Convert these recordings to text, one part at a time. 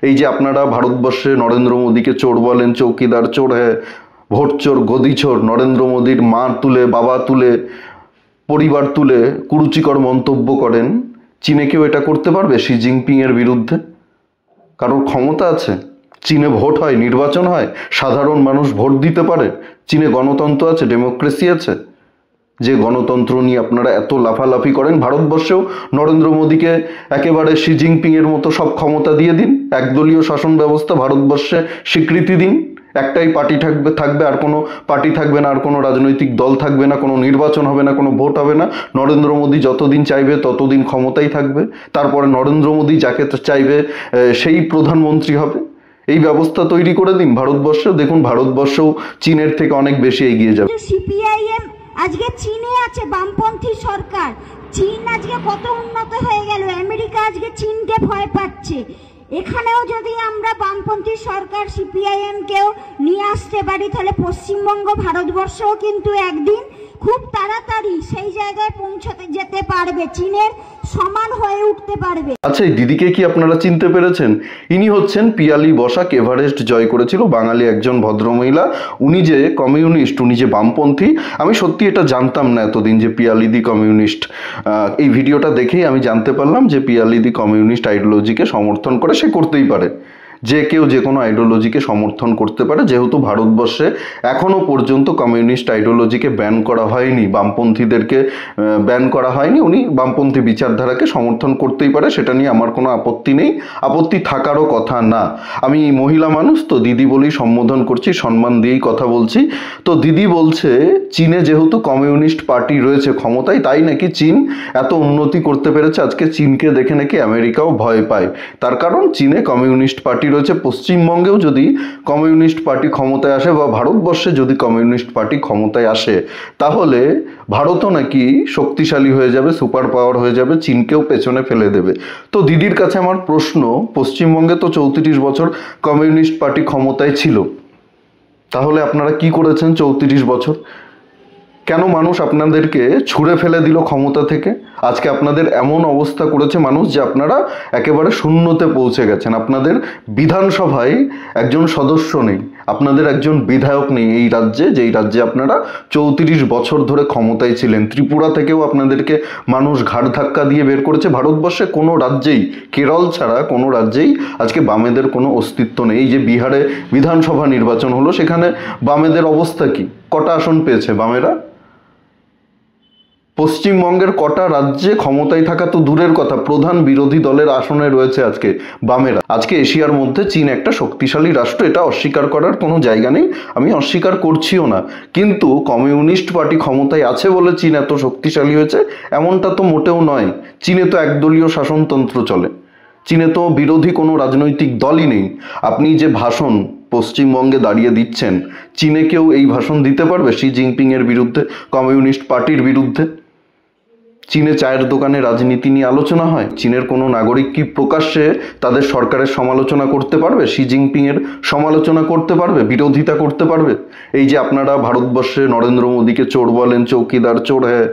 এই যে আপনারা ভারতবর্ষে নরেন্দ্র মোদীকে চোর বলেন, চৌকিদার চোর হ্যাঁ, ভোট চোর, গদি চোর, নরেন্দ্র মোদীর মা তুলে, বাবা তুলে, পরিবার তুলে কুরুচিকর মন্তব্য করেন, চীনে কেউ এটা করতে পারবে শি জিনপিং এর বিরুদ্ধে? কারোর ক্ষমতা আছে? চীনে ভোট হয়, নির্বাচন হয়, সাধারণ মানুষ ভোট দিতে পারে। চীনে গণতন্ত্র আছে, ডেমোক্রেসি আছে। যে গণতন্ত্র নিয়ে আপনারা এত লাফালাফি করেন, ভারতবর্ষেও নরেন্দ্র মোদীকে একেবারে শি জিনপিং এর মতো সব ক্ষমতা দিয়ে দিন, একদলীয় শাসন ব্যবস্থা ভারতবর্ষে স্বীকৃতি দিন, একটাই পার্টি থাকবে আর কোনো পার্টি থাকবে না, আর কোনো রাজনৈতিক দল থাকবে না, কোনো নির্বাচন হবে না, কোনো ভোট হবে না। নরেন্দ্র মোদী যতদিন চাইবে ততদিন ক্ষমতাই থাকবে, তারপরে নরেন্দ্র মোদী যাকে চাইবে সেই প্রধানমন্ত্রী হবে। এই ব্যবস্থা তৈরি করে দিন ভারতবর্ষে, দেখুন ভারতবর্ষও চীনের থেকে অনেক বেশি এগিয়ে যাবে। সিপিআইএম আজকে চীনে আছে, বামপন্থী সরকার। চীন আজকে কত উন্নত হয়ে গেল, আমেরিকা আজকে চীনকে ভয় পাচ্ছে। এখানেও যদি আমরা বামপন্থী সরকার সিপিআইএম কেও নিয়ে আসতে পারি, তাহলে পশ্চিমবঙ্গ, ভারতবর্ষও কিন্তু একদিন খুব তাড়াতাড়ি সেই জায়গায় পৌঁছাতে যেতে পারবে, চীনের সমান হয়ে উঠতে পারবে। আচ্ছা, এই দিদিকে কি আপনারা চিনতে পেরেছেন? ইনি হচ্ছেন পিয়ালি বসাক, এভারেস্ট জয় করেছিল, বাঙালি একজন ভদ্রমহিলা। উনি যে কমিউনিস্ট, উনি যে বামপন্থী, আমি সত্যি এটা জানতাম না এতদিন যে পিয়ালিদি কমিউনিস্ট। এই ভিডিওটা দেখেই আমি জানতে পারলাম যে পিয়ালিদি কমিউনিস্ট আইডিওলজিকে সমর্থন করে। সে করতেই পারে, যে কেউ যে কোনো আইডিওলজিকে সমর্থন করতে পারে, যেহেতু ভারতবর্ষে এখনও পর্যন্ত কমিউনিস্ট আইডিওলজিকে ব্যান করা হয়নি, বামপন্থীদেরকে ব্যান করা হয়নি। উনি বামপন্থী বিচারধারাকে সমর্থন করতেই পারে, সেটা নিয়ে আমার কোনো আপত্তি নেই, আপত্তি থাকারও কথা না। আমি মহিলা মানুষ তো দিদি বলেই সম্বোধন করছি, সম্মান দিয়েই কথা বলছি। তো দিদি বলছে চীনে যেহেতু কমিউনিস্ট পার্টি রয়েছে ক্ষমতায়, তাই নাকি চীন এত উন্নতি করতে পেরেছে। আজকে চীনকে দেখে নাকি আমেরিকাও ভয় পায়, তার কারণ চীনে কমিউনিস্ট পার্টি রয়েছে। পশ্চিমবঙ্গেও যদি কমিউনিস্ট পার্টি ক্ষমতায় আসে, বা ভারতবর্ষে যদি কমিউনিস্ট পার্টি ক্ষমতায় আসে, তাহলে ভারতও নাকি শক্তিশালী হয়ে যাবে, সুপার পাওয়ার হয়ে যাবে, চীনকেও পেছনে ফেলে দেবে। তো দিদির কাছে আমার প্রশ্ন, পশ্চিমবঙ্গে তো 34 বছর কমিউনিস্ট পার্টি ক্ষমতায় ছিল, তাহলে আপনারা কি করেছেন 34 বছর? কেন মানুষ আপনাদেরকে ছুঁড়ে ফেলে দিল ক্ষমতা থেকে? আজকে আপনাদের এমন অবস্থা করেছে মানুষ যে আপনারা একেবারে শূন্যতে পৌঁছে গেছেন। আপনাদের বিধানসভায় একজন সদস্য নেই, আপনাদের একজন বিধায়ক নেই এই রাজ্যে, যেই রাজ্যে আপনারা 34 বছর ধরে ক্ষমতায় ছিলেন। ত্রিপুরা থেকেও আপনাদেরকে মানুষ ঘাড় ধাক্কা দিয়ে বের করেছে। ভারতবর্ষে কোনো রাজ্যেই, কেরল ছাড়া কোনো রাজ্যেই আজকে বামেদের কোনো অস্তিত্ব নেই। এই যে বিহারে বিধানসভা নির্বাচন হলো, সেখানে বামেদের অবস্থা কি? কটা আসন পেয়েছে বামেরা? পশ্চিমবঙ্গের কটা রাজ্যে ক্ষমতায় থাকা তো দূরের কথা, প্রধান বিরোধী দলের আসনে রয়েছে আজকে বামেরা। আজকে এশিয়ার মধ্যে চীন একটা শক্তিশালী রাষ্ট্র, এটা অস্বীকার করার কোনো জায়গা নেই, আমি অস্বীকার করছিও না। কিন্তু কমিউনিস্ট পার্টি ক্ষমতায় আছে বলে চীন এত শক্তিশালী হয়েছে এমনটা তো মোটেও নয়। চীনে তো একদলীয় শাসনতন্ত্র চলে, চীনে তো বিরোধী কোনো রাজনৈতিক দলই নেই। আপনি যে ভাষণ পশ্চিমবঙ্গে দাঁড়িয়ে দিচ্ছেন, চীনে কেউ এই ভাষণ দিতে পারবে শি জিনপিং এর বিরুদ্ধে, কমিউনিস্ট পার্টির বিরুদ্ধে? চীনে চায়ের দোকানে রাজনীতি নিয়ে আলোচনা হয়? চীনের কোনো নাগরিক কি প্রকাশ্যে তাদের সরকারের সমালোচনা করতে পারবে, শি জিনপিং এর সমালোচনা করতে পারবে, বিরোধিতা করতে পারবে? এই যে আপনারা ভারতবর্ষে নরেন্দ্র মোদীকে চোর বলেন, চৌকিদার চোর হ্যাঁ,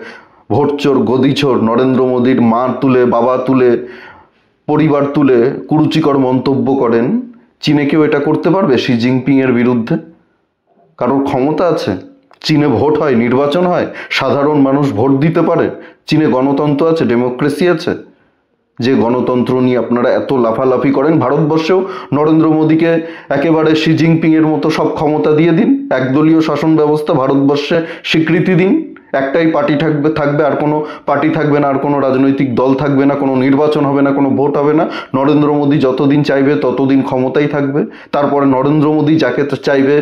ভোট চোর, গদি চোর, নরেন্দ্র মোদীর মা তুলে, বাবা তুলে, পরিবার তুলে কুরুচিকর মন্তব্য করেন, চীনে কেউ এটা করতে পারবে শি জিনপিং এর বিরুদ্ধে? কারোর ক্ষমতা আছে? চীনে ভোট হয়, নির্বাচন হয়, সাধারণ মানুষ ভোট দিতে পারে। চীনে গণতন্ত্র আছে, ডেমোক্রেসি আছে। যে গণতন্ত্র নিয়ে আপনারা এত লাফালাফি করেন, ভারতবর্ষেও নরেন্দ্র মোদীকে একেবারে শি জিনপিং এর মতো সব ক্ষমতা দিয়ে দিন, একদলীয় শাসন ব্যবস্থা ভারতবর্ষে স্বীকৃতি দিন, একটাই পার্টি থাকবে আর কোনো পার্টি থাকবে না, আর কোনো রাজনৈতিক দল থাকবে না, কোনো নির্বাচন হবে না, কোনো ভোট হবে না। নরেন্দ্র মোদী যতদিন চাইবে ততদিন ক্ষমতাই থাকবে, তারপরে নরেন্দ্র মোদী যাকে চাইবে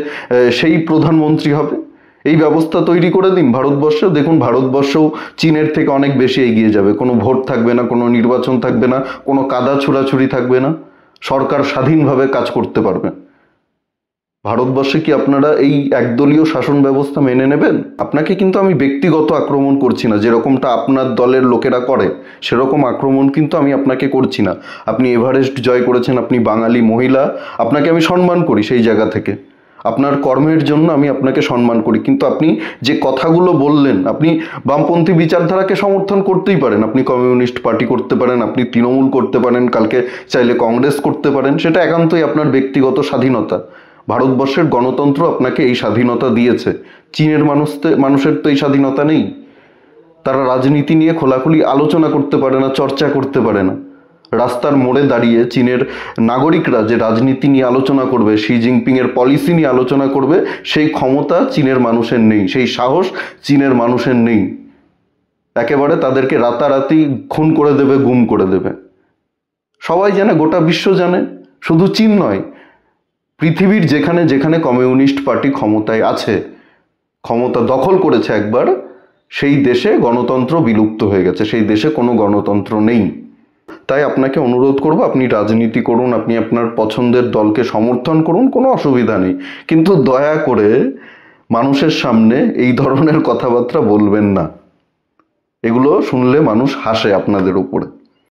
সেই প্রধানমন্ত্রী হবে। এই ব্যবস্থা তৈরি করে দিন ভারতবর্ষে, দেখুন ভারতবর্ষও চীনের থেকে অনেক বেশি এগিয়ে যাবে। কোনো ভোট থাকবে না, কোনো নির্বাচন থাকবে না, কোনো কাদা ছুড়াছুড়ি থাকবে না, সরকার স্বাধীনভাবে কাজ করতে পারবে। ভারতবর্ষে কি আপনারা এই একদলীয় শাসন ব্যবস্থা মেনে নেবেন? আপনাকে কিন্তু আমি ব্যক্তিগত আক্রমণ করছি না, যেরকমটা আপনার দলের লোকেরা করে সেরকম আক্রমণ কিন্তু আমি আপনাকে করছি না। আপনি এভারেস্ট জয় করেছেন, আপনি বাঙালি মহিলা, আপনাকে আমি সম্মান করি সেই জায়গা থেকে। আপনার কর্মের জন্য আমি আপনাকে সম্মান করি, কিন্তু আপনি যে কথাগুলো বললেন, আপনি বামপন্থী বিচারধারাকে সমর্থন করতেই পারেন, আপনি কমিউনিস্ট পার্টি করতে পারেন, আপনি তৃণমূল করতে পারেন, কালকে চাইলে কংগ্রেস করতে পারেন, সেটা একান্তই আপনার ব্যক্তিগত স্বাধীনতা। ভারতবর্ষের গণতন্ত্র আপনাকে এই স্বাধীনতা দিয়েছে। চীনের মানুষের তো এই স্বাধীনতা নেই। তারা রাজনীতি নিয়ে খোলাখুলি আলোচনা করতে পারে না, চর্চা করতে পারে না। রাস্তার মোড়ে দাঁড়িয়ে চীনের নাগরিকরা যে রাজনীতি নিয়ে আলোচনা করবে, শি জিনপিংয়ের পলিসি নিয়ে আলোচনা করবে, সেই ক্ষমতা চীনের মানুষের নেই, সেই সাহস চীনের মানুষের নেই। একেবারে তাদেরকে রাতারাতি খুন করে দেবে, গুম করে দেবে। সবাই জানে, গোটা বিশ্ব জানে, শুধু চীন নয়, পৃথিবীর যেখানে যেখানে কমিউনিস্ট পার্টি ক্ষমতায় আছে, ক্ষমতা দখল করেছে একবার, সেই দেশে গণতন্ত্র বিলুপ্ত হয়ে গেছে, সেই দেশে কোনো গণতন্ত্র নেই। তাই আপনাকে অনুরোধ করব, আপনি রাজনীতি করুন, আপনি আপনার পছন্দের দলকে সমর্থন করুন, কোনো অসুবিধা নেই, কিন্তু দয়া করে মানুষের সামনে এই ধরনের কথাবার্তা বলবেন না। এগুলো শুনলে মানুষ হাসে আপনাদের উপরে।